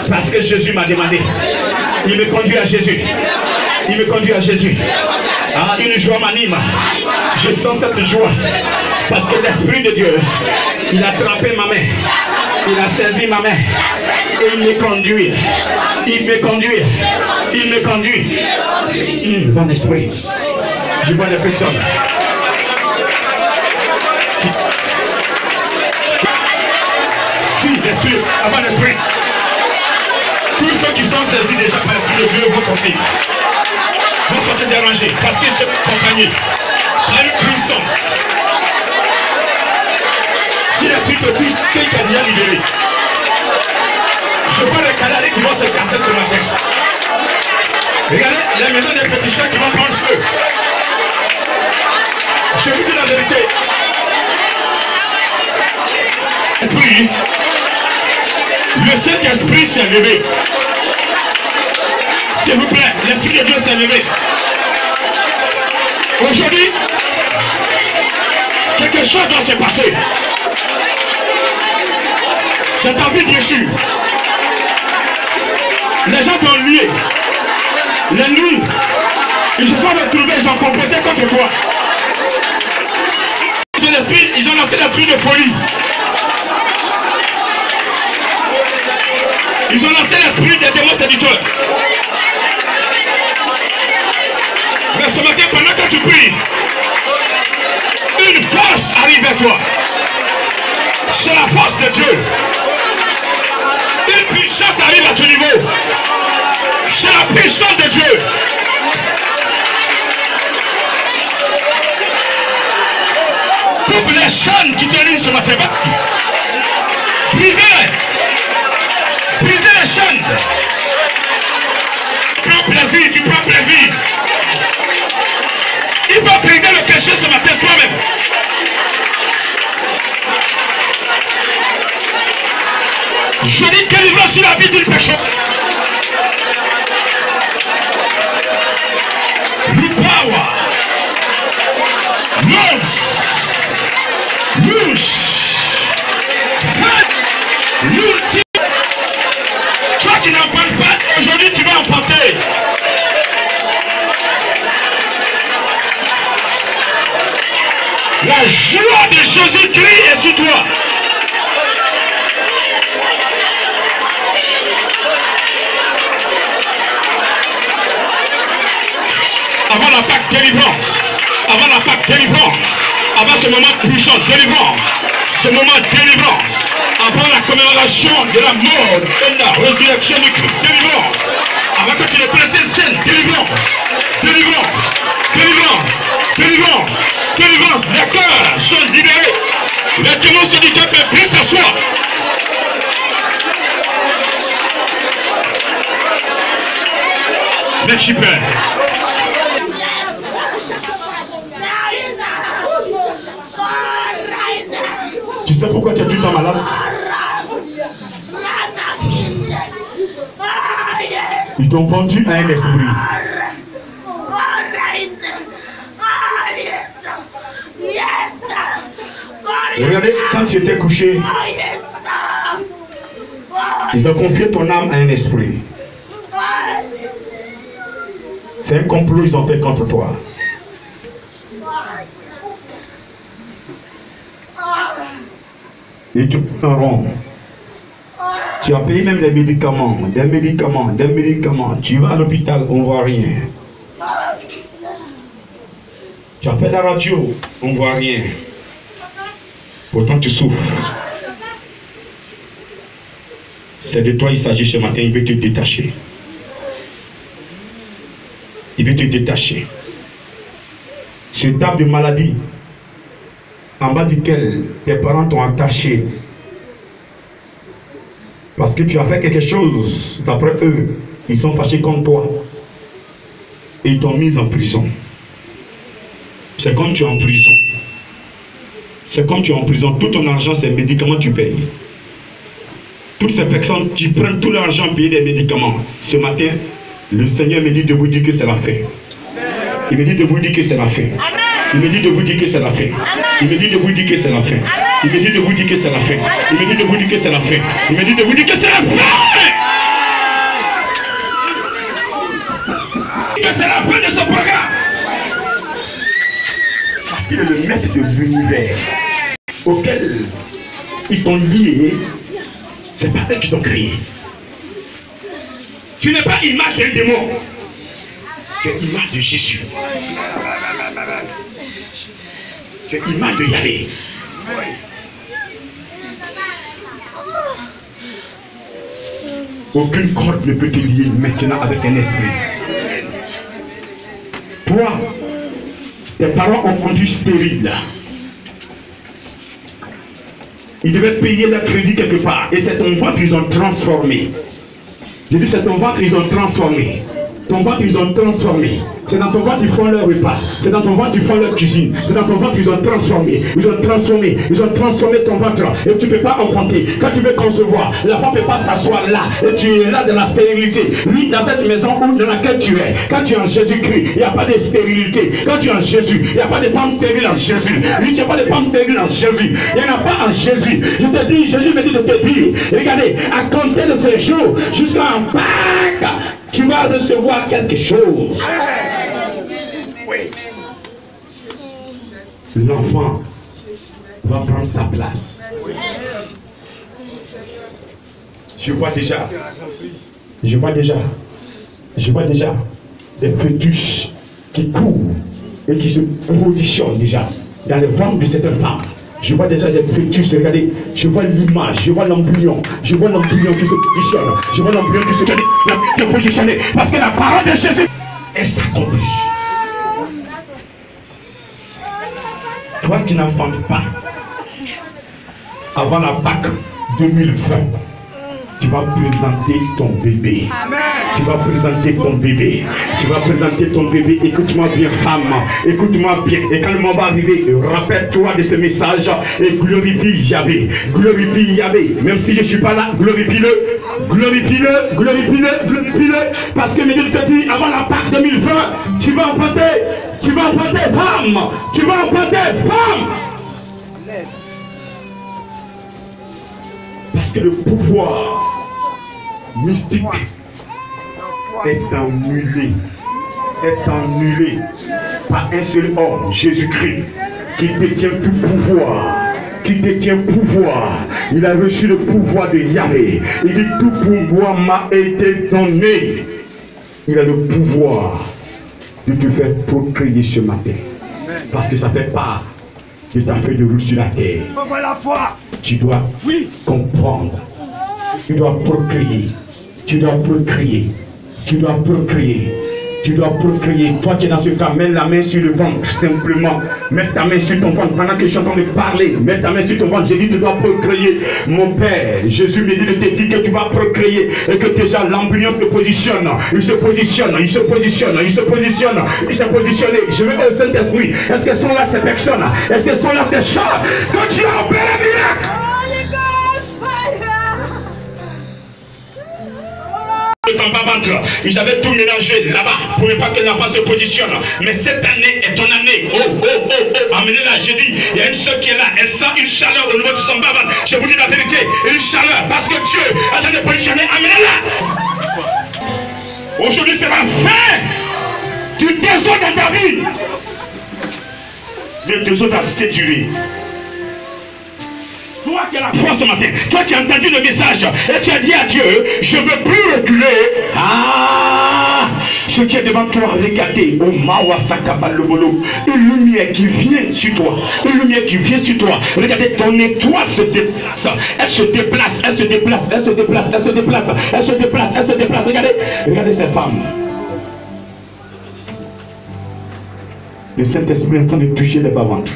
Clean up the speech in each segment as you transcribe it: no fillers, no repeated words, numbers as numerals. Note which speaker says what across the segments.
Speaker 1: Parce que Jésus m'a demandé. Il me conduit à Jésus. Il me conduit à Jésus. Ah, une joie m'anime. Je sens cette joie. Parce que l'Esprit de Dieu, il a attrapé ma main. Il a saisi ma main. Et il me conduit. Il me conduit. Il me conduit. Bon esprit. Je vois les personnes. Si, l'esprit, avant l'esprit. Tous ceux qui sont saisis déjà par l'Esprit de Dieu vont sortir. Vont sortir dérangés. Parce qu'ils sont accompagnés par une puissance. Si l'Esprit te touche, quelqu'un est déjà libéré. Je vois les canards qui vont se casser ce matin. Regardez les maisons des petits chats qui vont prendre feu. Je vous dis la vérité. Esprit, le Saint-Esprit s'est levé. S'il vous plaît, l'Esprit de Dieu s'est levé. Aujourd'hui, quelque chose doit se passer. Dans ta vie, bien sûr. Les gens t'ont lié. Les nuits, ils se sont retrouvés, ils ont comploté contre toi. Ils ont lancé l'esprit de folie. Ils ont lancé l'esprit des démons séducteurs. Mais ce matin, pendant que tu pries, une force arrive vers toi. C'est la force de Dieu. Une puissance arrive à ton niveau. C'est la puissance de Dieu. Coupe les chaînes qui te lient ce matin. Brisez-les. Brisez les chaînes. Tu prends plaisir, tu prends plaisir. Il va briser le péché ce matin toi-même. Je dis que délivrance sur la vie d'une personne. The power. Loose. L'ultime. Toi qui n'en parles pas, aujourd'hui tu vas en porter. La joie de Jésus-Christ est sur toi. Avant la Pâque délivrance, avant la Pâque délivrance, avant ce moment puissant délivrance, ce moment délivrance, avant la commémoration de la mort et la résurrection du Christ, délivrance, avant que tu ne présentes scène, délivrance, délivrance, délivrance, délivrance, délivrance, les cœurs sont libérés, les démons séducteurs peuvent plus s'asseoir. Merci Père. Tu sais pourquoi tu es tout le temps malade? Ils t'ont vendu à un esprit. Regardez, quand tu étais couché, ils ont confié ton âme à un esprit. C'est un complot qu'ils ont fait contre toi. Et tu prends. Tu as payé même des médicaments, des médicaments, des médicaments. Tu vas à l'hôpital, on ne voit rien. Tu as fait la radio, on ne voit rien. Pourtant tu souffres. C'est de toi il s'agit ce matin, il veut te détacher. Il veut te détacher. Ce table de maladie, en bas duquel tes parents t'ont attaché, parce que tu as fait quelque chose, d'après eux, ils sont fâchés contre toi. Et ils t'ont mis en prison. C'est comme tu es en prison. C'est comme tu es en prison. Tout ton argent, c'est médicaments, tu payes. Toutes ces personnes qui prennent tout l'argent pour payer des médicaments. Ce matin, le Seigneur me dit de vous dire que c'est la fin. Il me dit de vous dire que c'est la fin. Il me dit de vous dire que c'est la fin. Il me dit de vous dire que c'est la fin. Il me dit de vous dire que c'est la fin. Il me dit de vous dire que c'est la fin. Il me dit de vous dire que c'est la fin. maître de l'univers auquel ils t'ont lié, c'est pas eux qui t'ont créé. Tu n'es pas image d'un démon. Tu es image de Jésus. Tu es image de Yahvé. Aucune corde ne peut te lier maintenant avec un esprit. Toi, tes parents ont conduit stérile. Ils devaient payer leur crédit quelque part. Et c'est ton ventre qu'ils ont transformé. J'ai dit c'est ton ventre qu'ils ont transformé. Ton ventre ils ont transformé. C'est dans ton ventre ils font leur repas. C'est dans ton ventre ils font leur cuisine. C'est dans ton ventre ils ont transformé. Ils ont transformé. Ils ont transformé ton ventre. Et tu ne peux pas enfanter. Quand tu veux concevoir, la femme ne peut pas s'asseoir là. Et tu es là dans la stérilité. Oui, dans cette maison dans laquelle tu es. Quand tu es en Jésus-Christ, il n'y a pas de stérilité. Quand tu es en Jésus, il n'y a pas de femme stérile en Jésus. Oui, il n'y a pas de femme stérile en Jésus. Il n'y en a pas en Jésus. Je te dis, Jésus me dit de te dire, regardez, à compter de ce jour jusqu'à en Pâques, tu vas recevoir quelque chose. L'enfant va prendre sa place. Je vois déjà des fœtus qui courent et qui se positionnent déjà dans le ventre de cette femme. Je vois déjà des fœtus, regardez, je vois l'image, je vois l'embryon qui se positionne, je vois l'embryon qui se positionne, parce que la parole de Jésus est s'accomplit. Toi qui n'enfantes pas, avant la Pâques 2020, tu vas présenter ton bébé. Amen. Tu vas présenter ton bébé. Tu vas présenter ton bébé. Écoute-moi bien, femme. Écoute-moi bien. Et quand le moment va arriver, rappelle-toi de ce message et glorifie Yahvé. Glorifie Yahvé. Même si je ne suis pas là, glorifie-le. Glorifie-le. Glorifie-le. Glorifie-le. Parce que Médine te dit, avant la Pâques 2020, tu vas enfanter. Tu vas enfanter femme. Tu vas enfanter femme. Parce que le pouvoir mystique est annulé par un seul homme, Jésus-Christ, qui détient tout pouvoir, il a reçu le pouvoir de Yahvé. Il dit tout pouvoir m'a été donné. Il a le pouvoir de te faire procréer ce matin, parce que ça fait part de ta feuille de route sur la terre. Tu dois comprendre. Tu dois procréer. Tu dois procréer. Tu dois procréer. Tu dois procréer. Toi qui es dans ce cas, mets la main sur le ventre simplement. Mets ta main sur ton ventre. Pendant que je suis en train de parler, mets ta main sur ton ventre. J'ai dit tu dois procréer. Mon Père, Jésus me dit de te dire que tu vas procréer. Et que déjà l'embryon se positionne. Il se positionne. Il se positionne. Il se positionne. Il s'est positionné. Je vais au Saint-Esprit. Est-ce que sont là ces personnes? Est-ce que sont là ces chats que tu as opéré un miracle? Ton bas-ventre, ils avaient tout mélangé là-bas pour ne pas qu'elle n'a pas se positionne. Mais cette année est ton année. Amenez-la. J'ai dit, il y a une soeur qui est là, elle sent une chaleur au niveau de son bas-ventre. Je vous dis la vérité, une chaleur parce que Dieu est en train de positionner. Amenez-la. Aujourd'hui, c'est la fin du désordre dans ta vie. Le désordre a séduit. Toi qui as la foi ce matin, toi qui as entendu le message et tu as dit à Dieu, je ne veux plus reculer. Ce qui est devant toi, regardez, une lumière qui vient sur toi. Une lumière qui vient sur toi. Regardez, ton étoile se déplace. Elle se déplace, elle se déplace, elle se déplace, elle se déplace, elle se déplace, elle se déplace. Regardez cette femme. Le Saint-Esprit est en train de toucher les bas-ventres.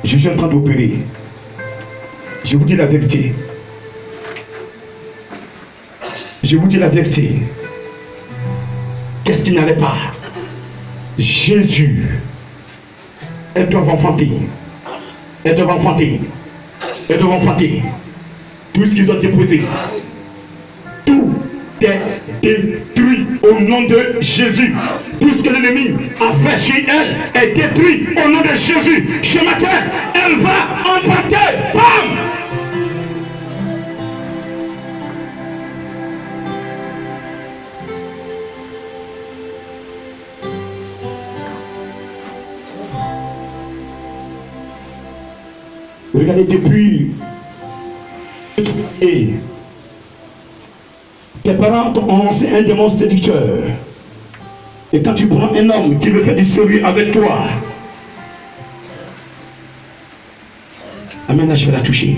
Speaker 1: Je suis en train d'opérer. Je vous dis la vérité. Je vous dis la vérité. Qu'est-ce qui n'allait pas? Jésus. Elles doivent enfanter. Elles doivent enfanter. Elles doivent enfanter. Tout ce qu'ils ont déposé. Tout est détruit au nom de Jésus. Tout ce que l'ennemi a fait sur elle est détruit au nom de Jésus. Ce matin, elle va emporter. Bam! Regardez, depuis et tes parents ont lancé un démon séducteur. Et quand tu prends un homme qui veut faire du sérieux avec toi, amène là, je vais la toucher.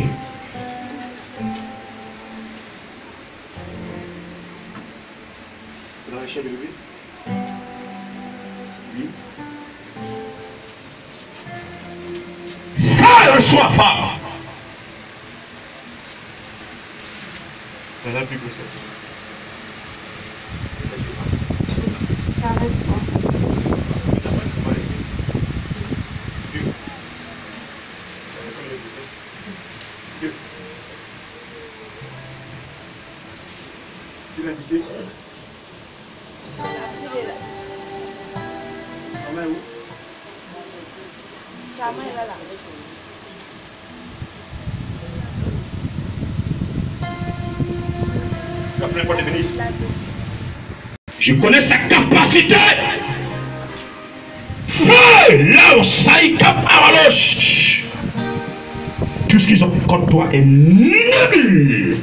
Speaker 1: Femme, sois femme. Elle n'a plus grossesse.
Speaker 2: Ça reste pas.
Speaker 1: Tu l'as quitté? Sa main où?
Speaker 2: Sa main est là.
Speaker 1: La première fois de Venise. Je connais sa capacité. Là où ça y capaloche. Tout ce qu'ils ont contre toi est nul.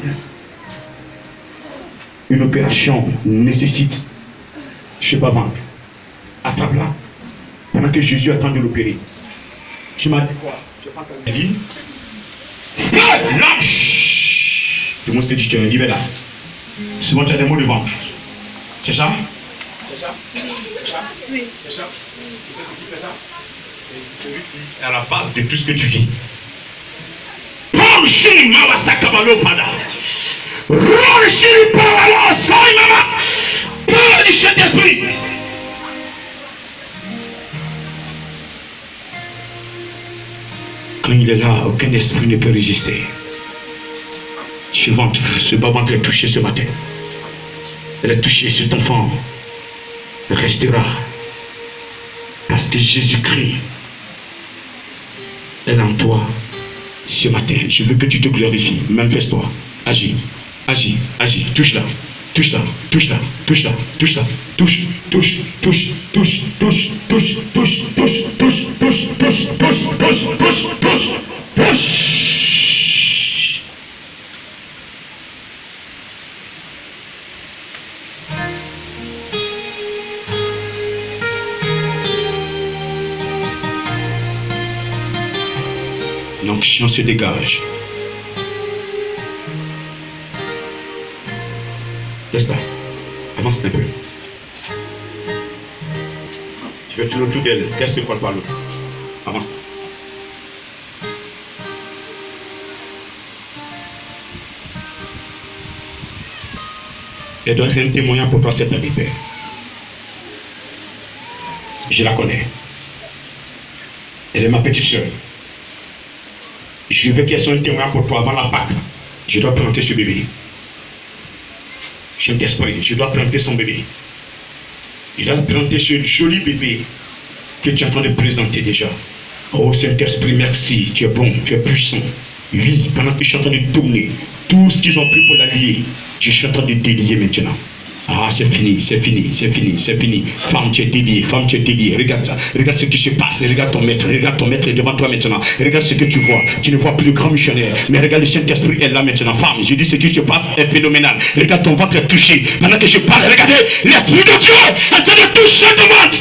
Speaker 1: Une opération nécessite, je ne sais pas vendre. Attrape-la. Pendant que Jésus attend de l'opérer. Tu m'as dit quoi? Je n'ai pas entendu. Dit. Lâche. Le mot séducteur, il est là. Souvent tu as des mots de vente. C'est ça? C'est ça? C'est ça?
Speaker 2: Oui.
Speaker 1: C'est ça? Tu sais ce qui fait ça? C'est celui qui est à la base de tout ce que tu vis. Panchi Mawasa Kabalo Fada. Ronchi Pawalo Soy Mama. Peur du Saint-Esprit. Quand il est là, aucun esprit ne peut résister. Ce ventre, ce bas-ventre est touché ce matin. Elle est touchée, cet enfant restera. Parce que Jésus-Christ est en toi ce matin. Je veux que tu te glorifies. Manifeste-toi. Agis, agis, agis. Touche-la. Touche-la, touche-la, touche-la, touche-la, touche, touche, touche, touche, touche, touche, touche, touche, touche, touche, touche, touche, touche, touche, touche, touche. L'onction se dégage. Laisse-la. Avance un peu. Tu vas tourner autour d'elle. Laisse le poil par l'autre. Avance. Elle doit être un témoin pour toi, cette année, Père. Je la connais. Elle est ma petite soeur. Je veux qu'elle soit un témoin pour toi avant la Pâque. Je dois présenter ce bébé. Saint-Esprit, je dois présenter son bébé. Je dois présenter ce joli bébé que tu es en train de présenter déjà. Oh Saint-Esprit, merci. Tu es bon, tu es puissant. Oui, pendant que je suis en train de tourner, tout ce qu'ils ont pris pour la lier, je suis en train de délier maintenant. Ah, c'est fini, c'est fini, c'est fini, c'est fini. Femme, tu es déliée, femme, tu es déliée. Regarde ça, regarde ce qui se passe. Regarde ton maître est devant toi maintenant. Regarde ce que tu vois. Tu ne vois plus le grand missionnaire, mais regarde le Saint-Esprit est là maintenant. Femme, je dis ce qui se passe est phénoménal. Regarde ton ventre est touché. Pendant que je parle, regardez, l'Esprit de Dieu est en train de toucher ton ventre.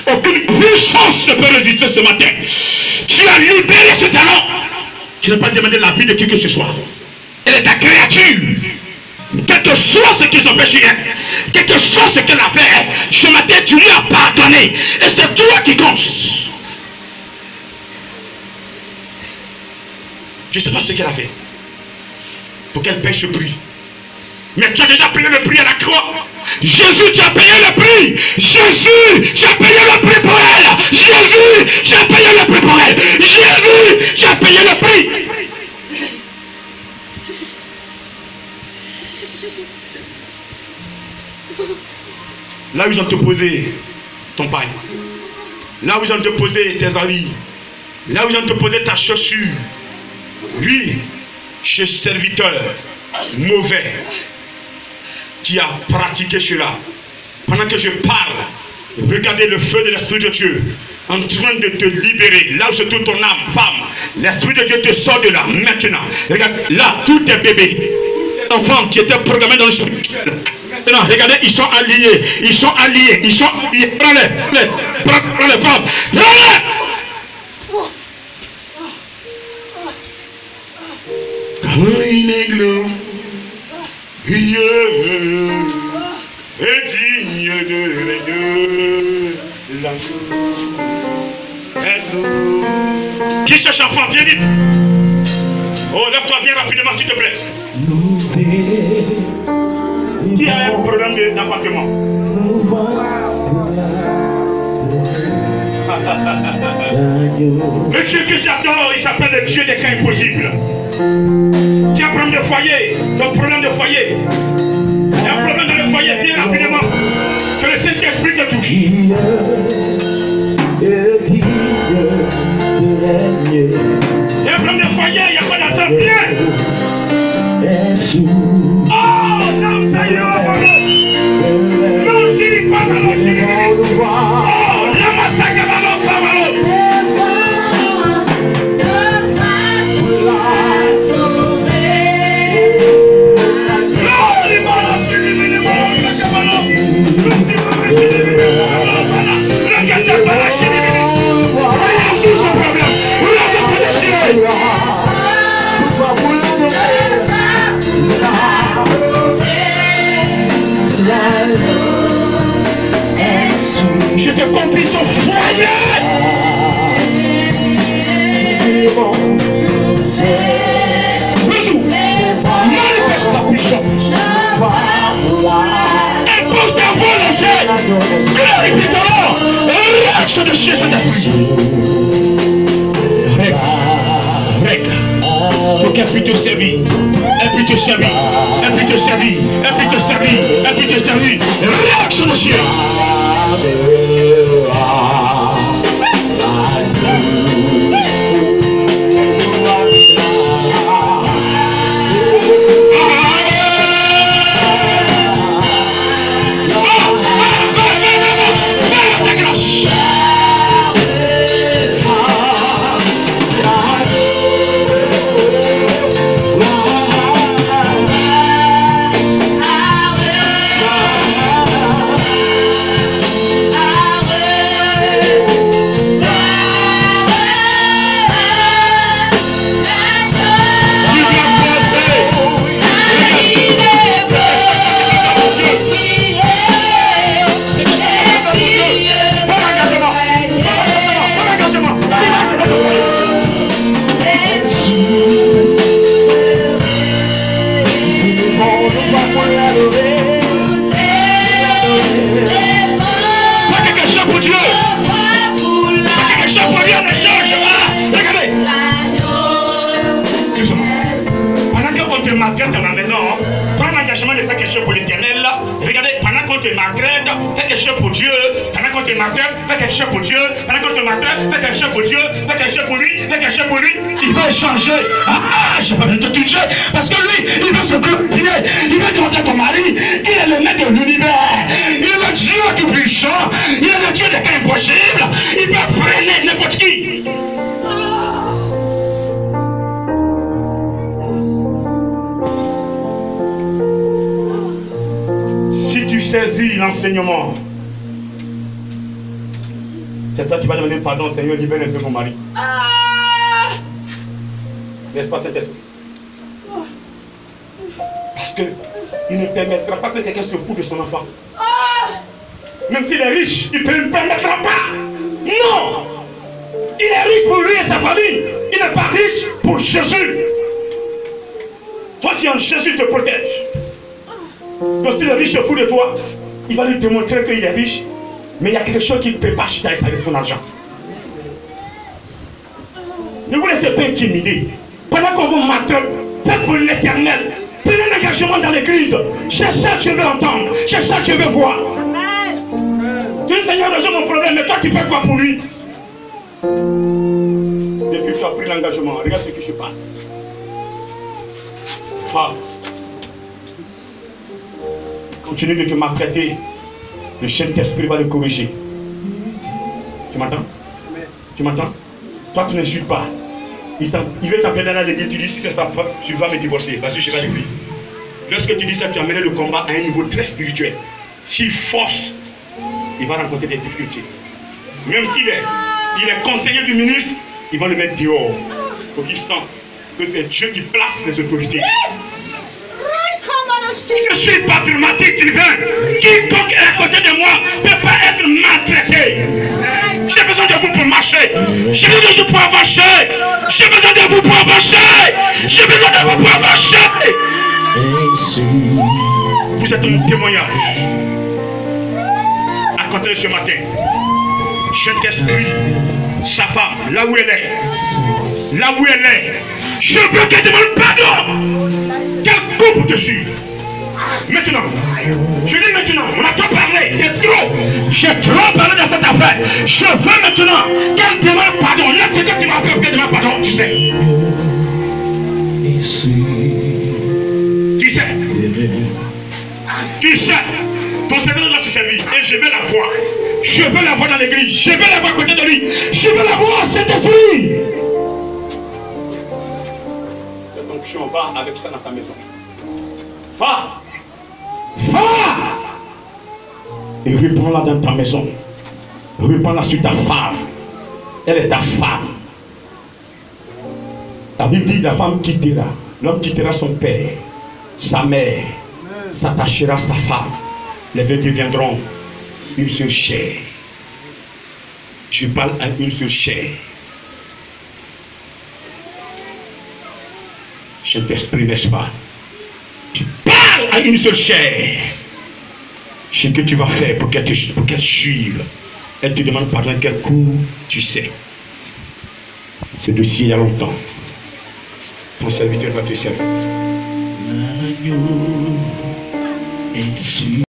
Speaker 1: Aucune puissance ne peut résister ce matin. Tu as libéré ce talent. Tu n'as pas demandé la vie de qui que ce soit. Elle est ta créature. Quelque chose ce qu'ils ont fait sur elle, quelque chose ce qu'elle a fait, ce matin tu lui as pardonné. Et c'est toi qui compte. Je ne sais pas ce qu'elle a fait pour qu'elle paye ce prix. Mais tu as déjà payé le prix à la croix. Jésus, tu as payé le prix. Jésus, tu as payé le prix pour elle. Jésus, tu as payé le prix pour elle. Jésus, tu as payé le prix. Là où ils ont te posé ton pain. Là où ils ont te posé tes habits. Là où ils ont te posé ta chaussure. Lui, ce serviteur mauvais qui a pratiqué cela, pendant que je parle, regardez le feu de l'Esprit de Dieu en train de te libérer. Là où se trouve ton âme, femme, l'Esprit de Dieu te sort de là maintenant. Regarde, là, tous tes bébés, tes enfants qui étaient programmés dans le spirituel. Maintenant, regardez, ils sont alliés. Ils sont alliés. Ils sont alliés. Prends-les. Prends-les, femmes. Prends-les. Quand il est glorieux et digne de régner l'amour. Qui cherche enfant, viens vite. Oh, lève-toi, viens rapidement, s'il te plaît. Qui a un problème d'appartement? Le Dieu que j'adore, il s'appelle le Dieu des cas impossibles. Qui a un problème de foyer? Ton problème de foyer. Il y a un problème dans le foyer, viens rapidement. Que le Saint-Esprit te touche. Il y a un problème de foyer, il n'y a pas d'attente, viens. Oh, non, ça y est, non, Siri, pas mal, Siri. Oh, la massacre, ballon, pas mal. Je te confie son foyer. Jésus, manifeste ta puissance. Impose ta volonté. Glorifie ton nom. Réaction de Dieu, Saint-Esprit. Règle. Faut qu'elle puisse te servir. Elle puisse te servir. Elle puisse te servir. Elle puisse te servir. Elle puisse te servir. Réaction de Dieu. Maltraite dans la maison, prends l'engagement de faire quelque chose pour l'éternel. Regardez, pendant qu'on te maltraite, fais quelque chose pour Dieu. Pendant qu'on te maltraite, fais quelque chose pour Dieu. Pendant qu'on te maltraite, fais quelque chose pour Dieu. Fais quelque chose pour lui, fais quelque chose pour lui. Il va changer. Je vais pas te toucher. Parce que lui, il veut se glorifier. Il veut demander à ton mari qu'il est le maître de l'univers. Il est le Dieu tout puissant. Il est le Dieu des cas impossibles. Il peut freiner n'importe qui. Saisis l'enseignement. C'est toi qui vas demander pardon, Seigneur, libère un peu mon mari. N'est-ce pas, cet esprit? Parce que il ne permettra pas que quelqu'un se fout de son enfant. Même s'il est riche, il ne permettra pas. Non! Il est riche pour lui et sa famille. Il n'est pas riche pour Jésus. Toi qui en Jésus te protège. Donc si le riche se fout de toi, il va lui démontrer qu'il est riche, mais il y a quelque chose qu'il ne peut pas acheter avec son argent. Ne vous laissez pas intimider. Pendant qu'on vous maltraite, faites pour l'éternel. Prenez un engagement dans l'église. C'est ça que je veux entendre. C'est ça que je veux voir. Tu dis, Seigneur, résout mon problème, mais toi tu fais quoi pour lui? Depuis que tu as pris l'engagement, regarde ce qui se passe. Continue de te maltraiter. Le Saint-Esprit va le corriger. Tu m'entends? Tu m'entends? Toi, tu n'insultes pas. Il veut t'appeler dans l'église, tu dis si c'est ça, tu vas me divorcer parce que je vais à l'église. Lorsque tu dis ça, tu as mené le combat à un niveau très spirituel. S'il force, il va rencontrer des difficultés. Même s'il est conseiller du ministre, il va le mettre dehors pour qu'il sente que c'est Dieu qui place les autorités. Si je suis pas dramatique, quiconque est à côté de moi ne peut pas être maltraité. J'ai besoin de vous pour marcher. J'ai besoin de vous pour avancer. J'ai besoin de vous pour avancer. J'ai besoin de vous pour avancer. Vous êtes un témoignage. À compter de ce matin, Saint-Esprit, sa femme, là où elle est, je veux qu'elle demande pardon. Quel couple te suit? Maintenant, je dis maintenant, on a trop parlé, c'est trop. J'ai trop parlé dans cette affaire. Je veux maintenant qu'elle demande pardon. Là, c'est que tu m'appelles qu'elle demande pardon, tu sais. Tu sais, ton serviteur doit se servir et je vais la voir. Je veux la voir dans l'église. Je veux la voir à côté de lui. Je veux la voir, cet esprit. Donc, je va avec ça dans ta maison. Va. Va. Et reprends-la dans ta maison. Reprends-la sur ta femme. Elle est ta femme. La Bible dit la femme quittera. L'homme quittera son père, sa mère, s'attachera à sa femme. Les deux deviendront une seule chair. Je parle à une seule chair. Saint-Esprit, n'est-ce pas? Tu parles à une seule chair. Ce que tu vas faire pour qu'elle suive. Elle te demande pardon, quel coup tu sais. C'est dossier il y a longtemps. Ton serviteur va te servir.